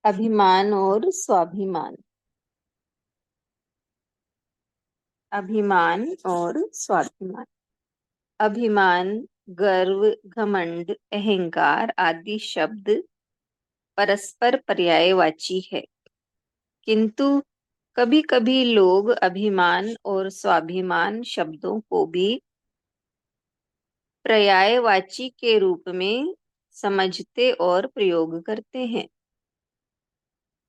अभिमान और स्वाभिमान। अभिमान और स्वाभिमान। अभिमान, गर्व, घमंड, अहंकार आदि शब्द परस्पर पर्यायवाची है, किंतु कभी कभी लोग अभिमान और स्वाभिमान शब्दों को भी पर्यायवाची के रूप में समझते और प्रयोग करते हैं,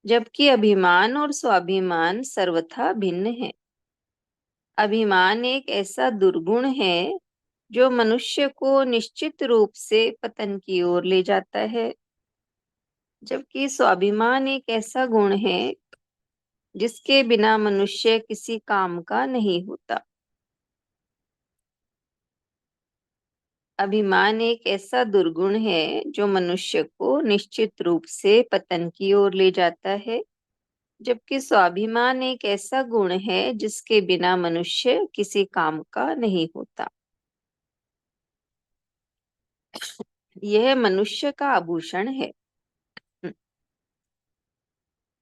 जबकि अभिमान और स्वाभिमान सर्वथा भिन्न है। अभिमान एक ऐसा दुर्गुण है जो मनुष्य को निश्चित रूप से पतन की ओर ले जाता है, जबकि स्वाभिमान एक ऐसा गुण है जिसके बिना मनुष्य किसी काम का नहीं होता। अभिमान एक ऐसा दुर्गुण है जो मनुष्य को निश्चित रूप से पतन की ओर ले जाता है, जबकि स्वाभिमान एक ऐसा गुण है जिसके बिना मनुष्य किसी काम का नहीं होता। यह मनुष्य का आभूषण है।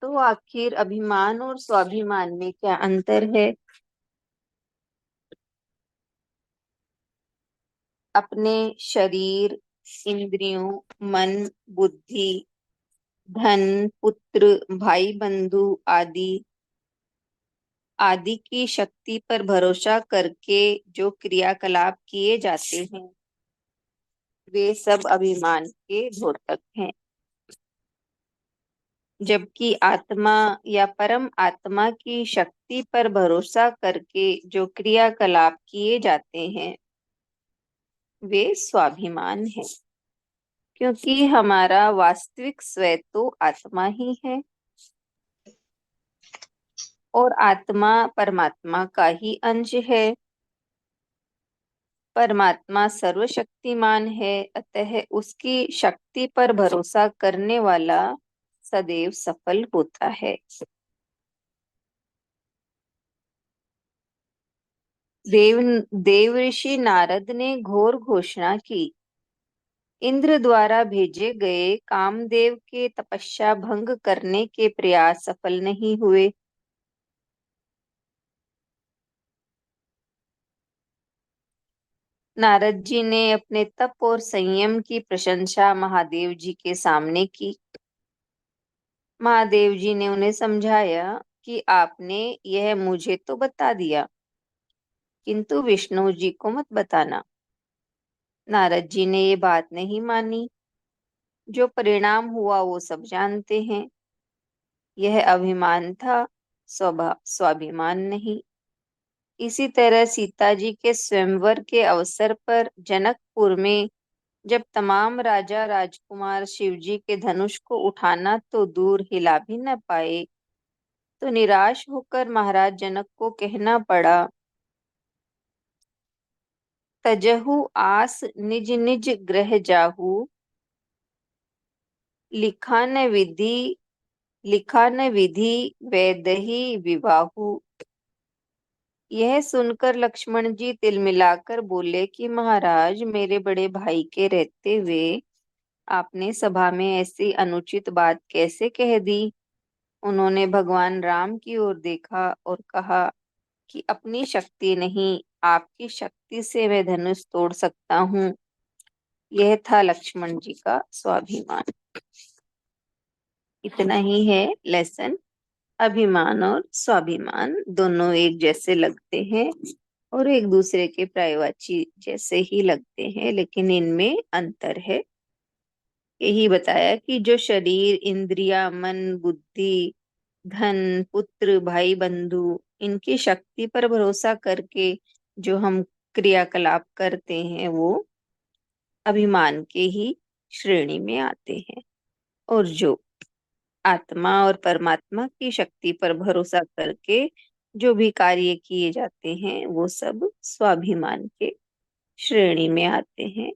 तो आखिर अभिमान और स्वाभिमान में क्या अंतर है? अपने शरीर, इंद्रियों, मन, बुद्धि, धन, पुत्र, भाई बंधु आदि आदि की शक्ति पर भरोसा करके जो क्रियाकलाप किए जाते हैं, वे सब अभिमान के द्योतक हैं। जबकि आत्मा या परम आत्मा की शक्ति पर भरोसा करके जो क्रियाकलाप किए जाते हैं, वे स्वाभिमान है, क्योंकि हमारा वास्तविक स्वयं तो आत्मा ही है और आत्मा परमात्मा का ही अंश है। परमात्मा सर्वशक्तिमान है, अतः उसकी शक्ति पर भरोसा करने वाला सदैव सफल होता है। देव ऋषि नारद ने घोर घोषणा की, इंद्र द्वारा भेजे गए कामदेव के तपस्या भंग करने के प्रयास सफल नहीं हुए। नारद जी ने अपने तप और संयम की प्रशंसा महादेव जी के सामने की। महादेव जी ने उन्हें समझाया कि आपने यह मुझे तो बता दिया, किंतु विष्णु जी को मत बताना। नारद जी ने ये बात नहीं मानी। जो परिणाम हुआ वो सब जानते हैं। यह अभिमान था, स्वाभिमान नहीं। इसी तरह सीता जी के स्वयंवर के अवसर पर जनकपुर में जब तमाम राजा राजकुमार शिव जी के धनुष को उठाना तो दूर हिला भी न पाए, तो निराश होकर महाराज जनक को कहना पड़ा, तजहु आस निज निज ग्रह जाहु, लिखा न विधि लिखा न विधि वैदही विवाहु। यह सुनकर लक्ष्मण जी तिलमिलाकर बोले कि महाराज, मेरे बड़े भाई के रहते हुए आपने सभा में ऐसी अनुचित बात कैसे कह दी? उन्होंने भगवान राम की ओर देखा और कहा कि अपनी शक्ति नहीं, आपकी शक्ति से मैं धनुष तोड़ सकता हूँ। यह था लक्ष्मण जी का स्वाभिमान। इतना ही है लेसन। अभिमान और स्वाभिमान दोनों एक जैसे लगते हैं और एक दूसरे के पर्यायवाची जैसे ही लगते हैं, लेकिन इनमें अंतर है। यही बताया कि जो शरीर, इंद्रिया, मन, बुद्धि, धन, पुत्र, भाई बंधु, इनकी शक्ति पर भरोसा करके जो हम क्रियाकलाप करते हैं, वो अभिमान के ही श्रेणी में आते हैं। और जो आत्मा और परमात्मा की शक्ति पर भरोसा करके जो भी कार्य किए जाते हैं, वो सब स्वाभिमान के श्रेणी में आते हैं,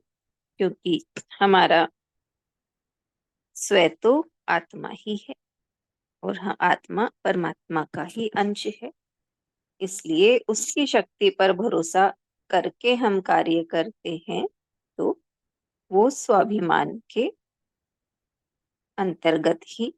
क्योंकि हमारा स्वयं तो आत्मा ही है और हाँ, आत्मा परमात्मा का ही अंश है। इसलिए उसकी शक्ति पर भरोसा करके हम कार्य करते हैं, तो वो स्वाभिमान के अंतर्गत ही